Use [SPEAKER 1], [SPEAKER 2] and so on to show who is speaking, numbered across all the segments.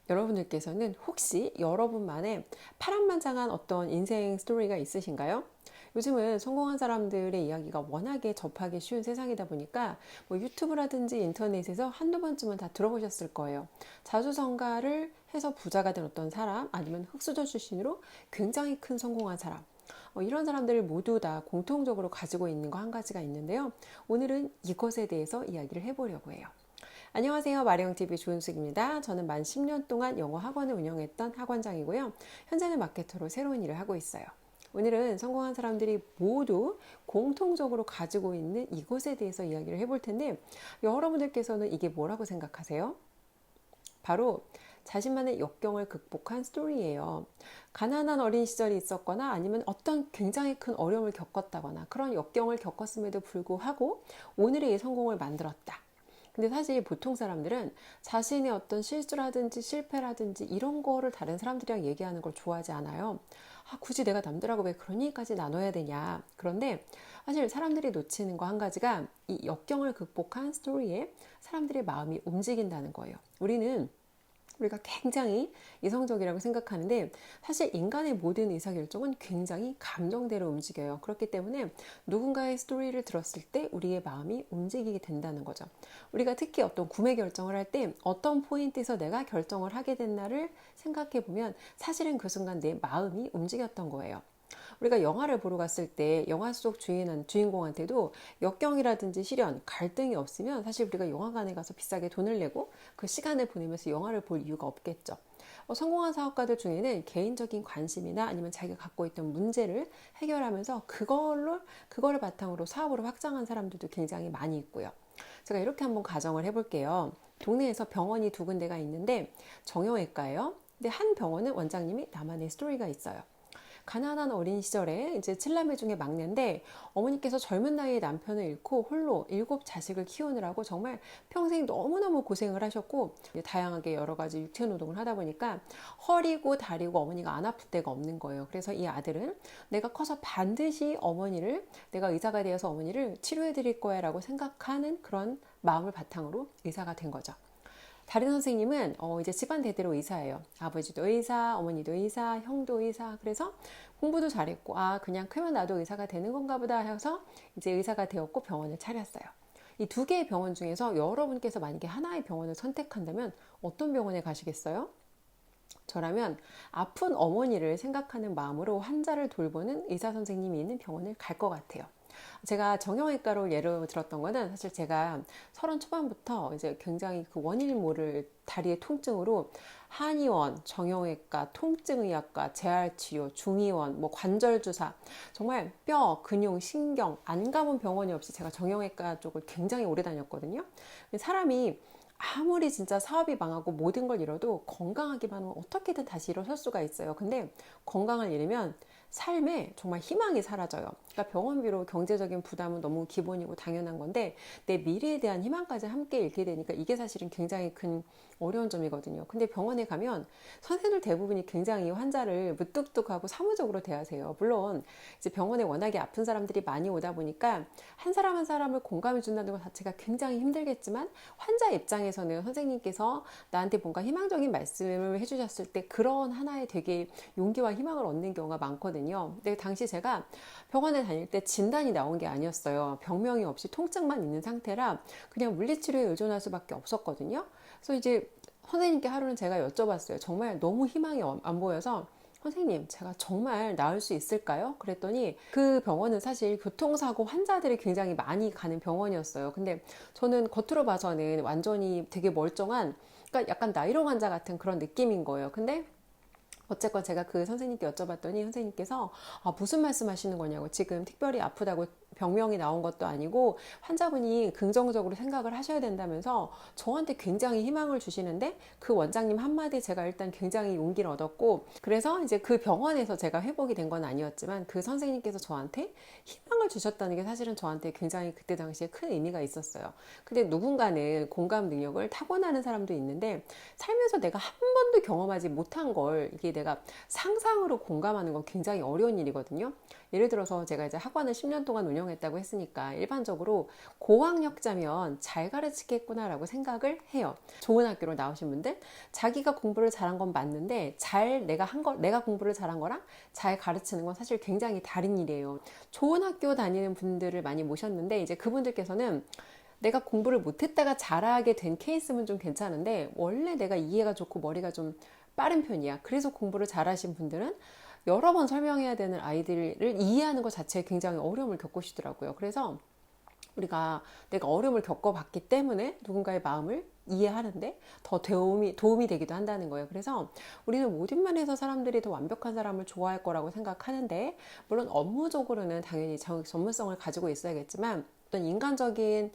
[SPEAKER 1] 여러분들께서는 혹시 여러분만의 파란만장한 어떤 인생 스토리가 있으신가요? 요즘은 성공한 사람들의 이야기가 워낙에 접하기 쉬운 세상이다 보니까 뭐 유튜브라든지 인터넷에서 한두 번쯤은 다 들어보셨을 거예요. 자수성가를 해서 부자가 된 어떤 사람, 아니면 흑수저 출신으로 굉장히 큰 성공한 사람, 이런 사람들 모두 다 공통적으로 가지고 있는 거 한 가지가 있는데요. 오늘은 이것에 대해서 이야기를 해보려고 해요. 안녕하세요. 마리영TV 조은숙입니다. 저는 만 10년 동안 영어 학원을 운영했던 학원장이고요. 현재는 마케터로 새로운 일을 하고 있어요. 오늘은 성공한 사람들이 모두 공통적으로 가지고 있는 이것에 대해서 이야기를 해볼 텐데, 여러분들께서는 이게 뭐라고 생각하세요? 바로 자신만의 역경을 극복한 스토리예요. 가난한 어린 시절이 있었거나 아니면 어떤 굉장히 큰 어려움을 겪었다거나 그런 역경을 겪었음에도 불구하고 오늘의 이 성공을 만들었다. 근데 사실 보통 사람들은 자신의 어떤 실수라든지 실패라든지 이런 거를 다른 사람들이랑 얘기하는 걸 좋아하지 않아요. 굳이 내가 남들하고 왜 그런 얘기까지 나눠야 되냐. 그런데 사실 사람들이 놓치는 거 한 가지가 이 역경을 극복한 스토리에 사람들의 마음이 움직인다는 거예요. 우리가 굉장히 이성적이라고 생각하는데 사실 인간의 모든 의사결정은 굉장히 감정대로 움직여요. 그렇기 때문에 누군가의 스토리를 들었을 때 우리의 마음이 움직이게 된다는 거죠. 우리가 특히 어떤 구매 결정을 할 때 어떤 포인트에서 내가 결정을 하게 됐나를 생각해 보면 사실은 그 순간 내 마음이 움직였던 거예요. 우리가 영화를 보러 갔을 때 영화 속 주인공한테도 역경이라든지 시련, 갈등이 없으면 사실 우리가 영화관에 가서 비싸게 돈을 내고 그 시간을 보내면서 영화를 볼 이유가 없겠죠. 성공한 사업가들 중에는 개인적인 관심이나 아니면 자기가 갖고 있던 문제를 해결하면서 그거를 바탕으로 사업으로 확장한 사람들도 굉장히 많이 있고요. 제가 이렇게 한번 가정을 해볼게요. 동네에서 병원이 두 군데가 있는데 정형외과예요. 근데 한 병원은 원장님이 나만의 스토리가 있어요. 가난한 어린 시절에 이제 7남매 중에 막내인데 어머니께서 젊은 나이에 남편을 잃고 홀로 7자식을 키우느라고 정말 평생 너무너무 고생을 하셨고 다양하게 여러 가지 육체 노동을 하다 보니까 허리고 다리고 어머니가 안 아플 데가 없는 거예요. 그래서 이 아들은 내가 커서 반드시 내가 의사가 되어서 어머니를 치료해 드릴 거야 라고 생각하는 그런 마음을 바탕으로 의사가 된 거죠. 다른 선생님은 이제 집안 대대로 의사예요. 아버지도 의사, 어머니도 의사, 형도 의사. 그래서 공부도 잘했고 그냥 크면 나도 의사가 되는 건가 보다 해서 이제 의사가 되었고 병원을 차렸어요. 이 두 개의 병원 중에서 여러분께서 만약에 하나의 병원을 선택한다면 어떤 병원에 가시겠어요? 저라면 아픈 어머니를 생각하는 마음으로 환자를 돌보는 의사 선생님이 있는 병원을 갈 것 같아요. 제가 정형외과로 예로 들었던 거는 사실 제가 30 초반부터 이제 굉장히 그 원인을 모를 다리의 통증으로 한의원, 정형외과, 통증의학과, 재활치료, 중의원, 뭐 관절주사, 정말 뼈, 근육, 신경 안 가본 병원이 없이 제가 정형외과 쪽을 굉장히 오래 다녔거든요. 사람이 아무리 진짜 사업이 망하고 모든 걸 잃어도 건강하기만 하면 어떻게든 다시 일어설 수가 있어요. 근데 건강을 잃으면 삶에 정말 희망이 사라져요. 그러니까 병원비로 경제적인 부담은 너무 기본이고 당연한 건데 내 미래에 대한 희망까지 함께 잃게 되니까 이게 사실은 굉장히 큰 어려운 점이거든요. 근데 병원에 가면 선생님들 대부분이 굉장히 환자를 무뚝뚝하고 사무적으로 대하세요. 물론 이제 병원에 워낙에 아픈 사람들이 많이 오다 보니까 한 사람 한 사람을 공감해 준다는 것 자체가 굉장히 힘들겠지만 환자 입장에서는 선생님께서 나한테 뭔가 희망적인 말씀을 해주셨을 때 그런 하나의 되게 용기와 희망을 얻는 경우가 많거든요. 근데 당시 제가 병원에 다닐 때 진단이 나온 게 아니었어요. 병명이 없이 통증만 있는 상태라 그냥 물리치료에 의존할 수밖에 없었거든요. 그래서 이제 선생님께 하루는 제가 여쭤봤어요. 정말 너무 희망이 안 보여서 선생님, 제가 정말 나을 수 있을까요? 그랬더니 그 병원은 사실 교통사고 환자들이 굉장히 많이 가는 병원이었어요. 근데 저는 겉으로 봐서는 완전히 되게 멀쩡한, 그러니까 약간 나이로 환자 같은 그런 느낌인 거예요. 근데 어쨌건 제가 그 선생님께 여쭤봤더니 선생님께서 무슨 말씀 하시는 거냐고, 지금 특별히 아프다고 병명이 나온 것도 아니고 환자분이 긍정적으로 생각을 하셔야 된다면서 저한테 굉장히 희망을 주시는데 그 원장님 한마디에 제가 일단 굉장히 용기를 얻었고, 그래서 이제 그 병원에서 제가 회복이 된 건 아니었지만 그 선생님께서 저한테 희망을 주셨다는 게 사실은 저한테 굉장히 그때 당시에 큰 의미가 있었어요. 근데 누군가는 공감 능력을 타고나는 사람도 있는데 살면서 내가 한 번도 경험하지 못한 걸 이게 내가 상상으로 공감하는 건 굉장히 어려운 일이거든요. 예를 들어서 제가 이제 학원을 10년 동안 운영했다고 했으니까 일반적으로 고학력자면 잘 가르치겠구나라고 생각을 해요. 좋은 학교로 나오신 분들, 자기가 공부를 잘한 건 맞는데 내가 공부를 잘한 거랑 잘 가르치는 건 사실 굉장히 다른 일이에요. 좋은 학교 다니는 분들을 많이 모셨는데 이제 그분들께서는 내가 공부를 못했다가 잘하게 된 케이스면 좀 괜찮은데 원래 내가 이해가 좋고 머리가 좀 빠른 편이야. 그래서 공부를 잘하신 분들은 여러 번 설명해야 되는 아이들을 이해하는 것 자체에 굉장히 어려움을 겪으시더라고요. 그래서 내가 어려움을 겪어봤기 때문에 누군가의 마음을 이해하는데 더 도움이 되기도 한다는 거예요. 그래서 우리는 모든 면에서 사람들이 더 완벽한 사람을 좋아할 거라고 생각하는데, 물론 업무적으로는 당연히 전문성을 가지고 있어야겠지만 어떤 인간적인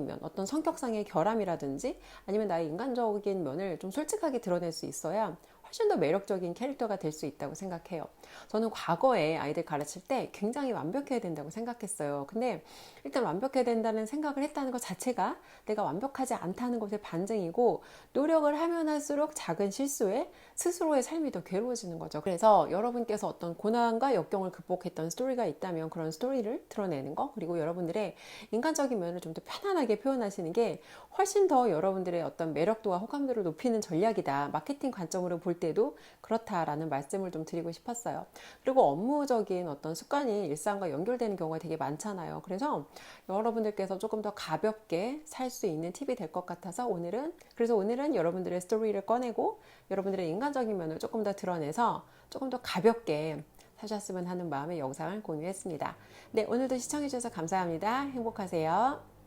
[SPEAKER 1] 면, 어떤 성격상의 결함이라든지 아니면 나의 인간적인 면을 좀 솔직하게 드러낼 수 있어야 훨씬 더 매력적인 캐릭터가 될 수 있다고 생각해요. 저는 과거에 아이들 가르칠 때 굉장히 완벽해야 된다고 생각했어요. 근데 일단 완벽해야 된다는 생각을 했다는 것 자체가 내가 완벽하지 않다는 것의 반증이고, 노력을 하면 할수록 작은 실수에 스스로의 삶이 더 괴로워지는 거죠. 그래서 여러분께서 어떤 고난과 역경을 극복했던 스토리가 있다면 그런 스토리를 드러내는 거, 그리고 여러분들의 인간적인 면을 좀 더 편안하게 표현하시는 게 훨씬 더 여러분들의 어떤 매력도와 호감도를 높이는 전략이다. 마케팅 관점으로 볼 때도 그렇다라는 말씀을 좀 드리고 싶었어요. 그리고 업무적인 어떤 습관이 일상과 연결되는 경우가 되게 많잖아요. 그래서 여러분들께서 조금 더 가볍게 살 수 있는 팁이 될 것 같아서 오늘은 여러분들의 스토리를 꺼내고 여러분들의 인간적인 면을 조금 더 드러내서 조금 더 가볍게 사셨으면 하는 마음의 영상을 공유했습니다. 네, 오늘도 시청해주셔서 감사합니다. 행복하세요.